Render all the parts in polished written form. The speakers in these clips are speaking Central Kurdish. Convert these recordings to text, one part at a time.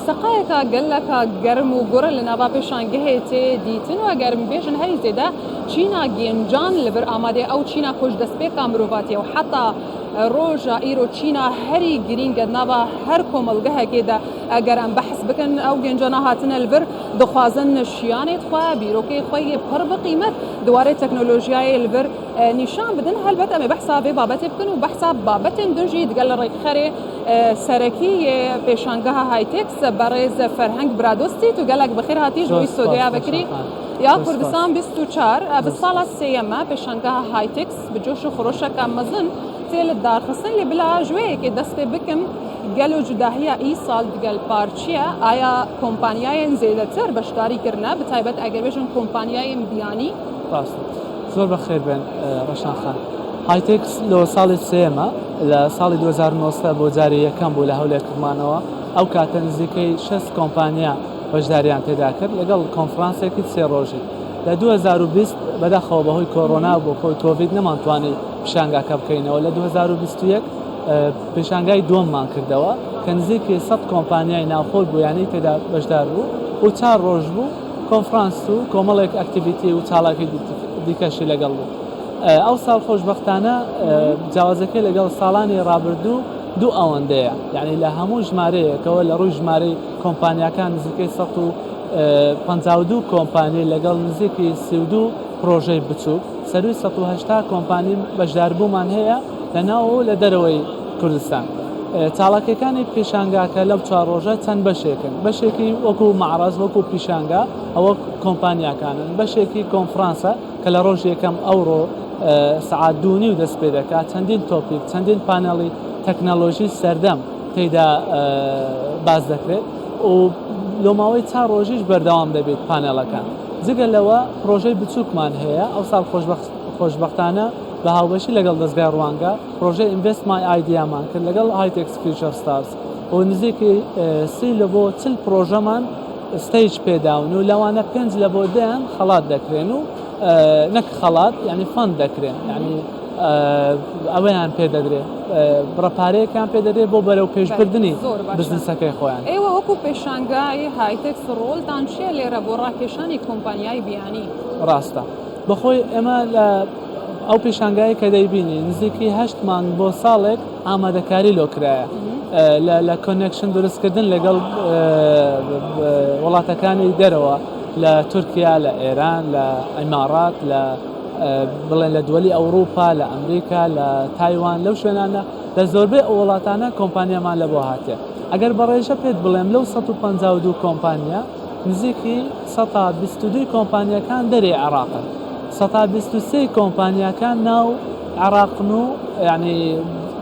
سقایەکە گەلەکە گەرم و گۆرە لە ناوا پێشانگەهێتێ دیتن و گەرم بێژن هەری تێدا چینا گێنجان لەبەر ئامادەیە ئەو چینا خۆش دەستپێکا مرۆڤاتیە و حتا ڕۆژە ئیرۆ چینا هەری گرینگە ناوا هەر کۆمەڵگەهەکێدا ئەگەر ئەم بەحث بکەن ئەو گێنجانە هاتنە لەبەر دخوازن شیانێت خوا بیرۆکەی خۆی پڕ بقیمەت دوارێ تەکنۆلۆژیای لەبەر نیشان بدن هەلبەت ئەمێ بەحسا بێ بابەتێ بکەن و بەحسا بابەتێن دژی دگەل لە ڕێکخەرێ سەرەکی پێشانگەها هایتێکس بەڕێز فەرهەنگ برادۆستی و گەلک بەخێر هاتیش بۆی سۆدیا بکری یا کوردستان 24 بساڵە سێەمە پێشانگەها هایتێکس بجۆش و خۆشەکە مەزن تێ لە دارخستن لێ بلا ژوەیەکێ دەستێ بکەم گەل و جوداهیە ئی ساڵ دگەل پارچیە ئایا کۆمپانیایەن زێدەتر بەشداریکردنە بتایبەت ئەگەر بێژن کۆمپانیایەن بیانی زۆر بەخێر بن ڕەشان خان هایتێکس لە ساڵی سێمە لە ساڵی 2009 بۆ جاری یەکەم بوو لە هەولێرکردمانەوە ئەو کاتە نزیکەی 6 کۆمپانیا بەشداریان تێدا کرد لەگەڵ کۆنفرانسێکی 3 ڕۆژی لە 2020 بەداخەوە بەهۆی کۆڕۆنا بۆ خۆی کۆڤید نەمانتوانێت پیشانگاکە بکەینەوە لە 2021 پیشانگای دووەممان کردەوە کە نزیکی 100 کۆمپانیای ناوخۆی بوویانەی تێدا بەشدار بوو و 4 ڕۆژ بوو کۆنفرانس و کۆمەڵێک ئەکتیڤیتی و چاڵاکی دیکەشی لەگەڵ بوو ئەو ساڵ خۆشبەختانە جیاوازەکەی لەگەڵ ساڵانی ڕابردوو دوو ئەوەندەیە یعنی لە هەموو ژمارەیەکەوە لە ڕووی ژمارەی کۆمپانیاکان نزیکەی 152 کۆمپانی لەگەڵ نزیکی 32 پرۆژەی بچووک سەروی 180 کۆمپانی بەشداربوومان هەیە لەناو لە دەرەوەی کوردستان چاڵاکەکانی پێشانگاکە لەو 4 ڕۆژە چەند بەشێکن بەشێکی وەکو معرەز وەکو پیشانگا ئەوە کۆمپانیاکانن بەشێکی کۆنفرانسە کە لە ڕۆژ یەکەم ئەوڕۆ سعات 2.5 دەست پێ دەکات چەندین تۆپیک چەندین پانەڵی تەکنەلۆژی سەردەم تێیدا باز دەکرێت و لۆماوەی 4 ڕۆژیش بەردەوام دەبێت پانەڵەکان جگە لەوە پرۆژەی بچووکمان هەیە ئەو ساڵ خۆشبەختانە بە هاوبەشی لەگەڵ دەستگای ڕوانگە پرۆژەی ئینڤست مای ئایدیامان کرد لەگەڵ هایتێکس فیوچر ستارز و نزیکی 30 لە بۆ 40 پرۆژەمان ستیج پێداون و لەوانە 5 لە بۆ 10 خەڵات دەکرێن و نەک خەڵات یعنی فەند دەکرێن یعنی ئەوەیان پێدەدرێت بڕەپارەیەکیان پێدەدرێت بۆ بەرەو پێشبردننی بزنسەکەی خۆیان ئێوە وەکو پێشانگای هایتێکس ڕۆڵتان چیە لێرە بۆ ڕاکێشانی کۆمپانیای بیانی ڕاستە بەخۆی ئێمە لە ئەو پێشانگایی کە دەیبینی نزیکی 8 مانگ بۆ ساڵێک ئامادەکاری لۆکرایە لە کۆنێکشن دروستکردن لەگەڵ وڵاتەکانی دەرەوە لە تورکیا لە ئێران لە ئیمارات لە بڵێن لە دووەلی ئەوروپا لە ئەمریکا لە تایوان لەو شوێنانە لە زۆربەی ئەو وڵاتانە کۆمپانیامان لە بۆ هاتێ ئەگەر بەڕێژە پێت بڵێم لەو 152 کۆمپانیا نزیکی 122 کۆمپانیەکان دەرێ عێراقن 123 کۆمپانیەکان ناو عێراقن و یعنی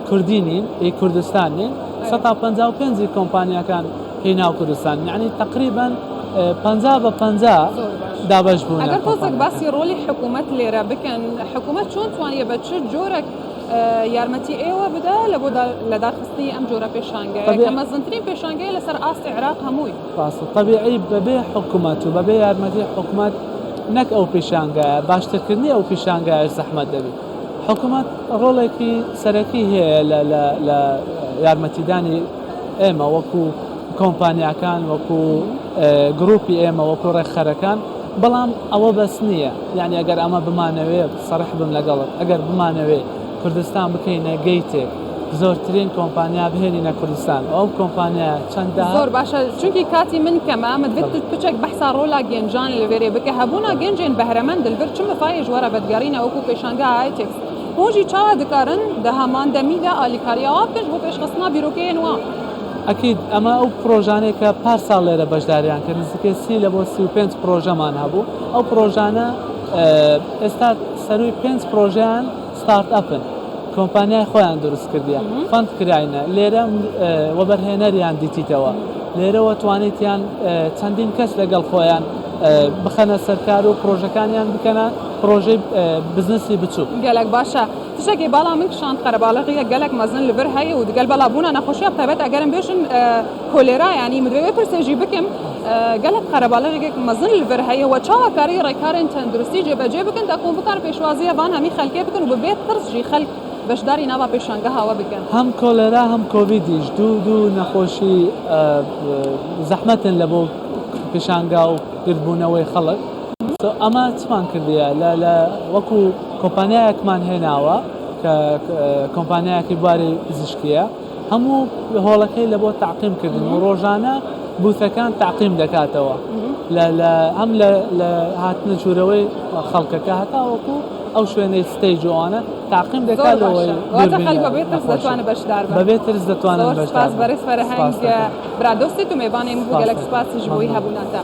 کوردینین کوردستانین 155 کۆمپانیەکان هی ناو کوردستان یعنی تقریبا 50 بە 50 دابش بوون ئەگەر تۆزێک باسی ڕۆلی حکوومەت لێرە بکەن حکوومەت چۆن توانیە بە چ جۆرێک یارمەتی ئێوە بدە لە بۆ لە داخستنی ئەم جۆرە پێشانگەیە کە مەزنترین پێشانگەیە لەسەر ئاستی عێراق هەمووی طبیعی بەبێ حکوومەت و بەبێ یارمەتی حکوومەت نەک ئەو پێشانگایە باشترکردنی ئەو پێشانگایە زەحمەت دەبێت حکوومەت ڕۆڵێکی سەرەکی هەیە لە یارمەتیدانی ئێمە وەکو کۆمپانیاکان وەکو گروپی ئێمە وەکو ڕێکخەرەکان بەڵام ئەوە بەس نییە یعنی ئەگەر ئەمە بمانەوێت سەرح بم لەگەڵت ئەگەر بمانەوێت کوردستان بکەینە گەیتێک زۆرترین کۆمپانیا بهێنینە کوردستان ئەو کۆمپانیا چەندە زۆر باشە چونکی کاتی من کەمە مدوێت بچێک بەحسا ڕۆلا گەنجان لەوێرێ بکە هەبوونا گەنجێن بەهرەمەند دلبر چم بەفای ژوارە بەدگارینە وەکو پێشانگە هایتێکس هۆژی چاوە دکارن دە هەمان دەمیدا ئالیکاریەوە بکەش بۆ پێشخستنا بیرۆکەیەن وە ئەکید ئەمە ئەو پرۆژانێک کە پار ساڵ لێرە بەشداریان کرد نزیکەی 30 لە بۆ 35 پرۆژەمان هەبوو ئەو پرۆژانە ئێستا سەروی 5 پرۆژیان ستارت ئەپن کۆمپانیای خۆیان دروست کردیان فەند کراینە لێرە وەبەرهێنەریان دیتیتەوە لێرەوە توانیتیان چەندین کەس لەگەڵ خۆیان بخەنە سەرکار و پرۆژەکانیان بکەنە پرۆژەی بزنسی بچوو گەلک باشە تشتێکی باڵا من کشان قەرەباڵغیە گەلک مەزن لەبەر هەیە و دگەل بەڵا بوونە نەخۆشیە تایبەت ئەگەرم بێژن کۆلێرا ینی مدوێ پرسێژی بکەم گەلک قەرەباڵغێک مەزن لەبەر هەیە و چاوەکاری ڕێکارێن تەندروستی جێبەجێ بکەن تا کۆم بکار پێشوازیە وان هەمی خەلکێ بکەن و ببێت ترسژی خەلک بەشداری ناوا پێشانگەهاوە بکەن. هەم کۆلێرا هەم کۆڤیدیش دوو نەخۆشی زەحمەتن لە بۆ پێشانگا و گربوونەوەی خەڵک. ئەمە چمان کردیە لە وەکو کۆمپانیایەکمان هێناوە کە کۆمپانیایەکی بواری پزیشکیە هەموو هۆڵەکەی لە بۆ تعقیمکردن و ڕۆژانە بوتەکان تعقیم دەکاتەوە هەم لە هاتنە ژوورەوەی خەڵکەکە هەتاوەکو ئەو شوێنەی ستەیجوانە تعقیم دەکاتەوەی بەبێت دەتوانێت بەشدار بەبێت ترس دەتوانێت بەشدار بەڕێز فەرهەنگ برا دۆستێت و میێوانێ بوو گەلەک سپاسیش بۆی هەبووناتە.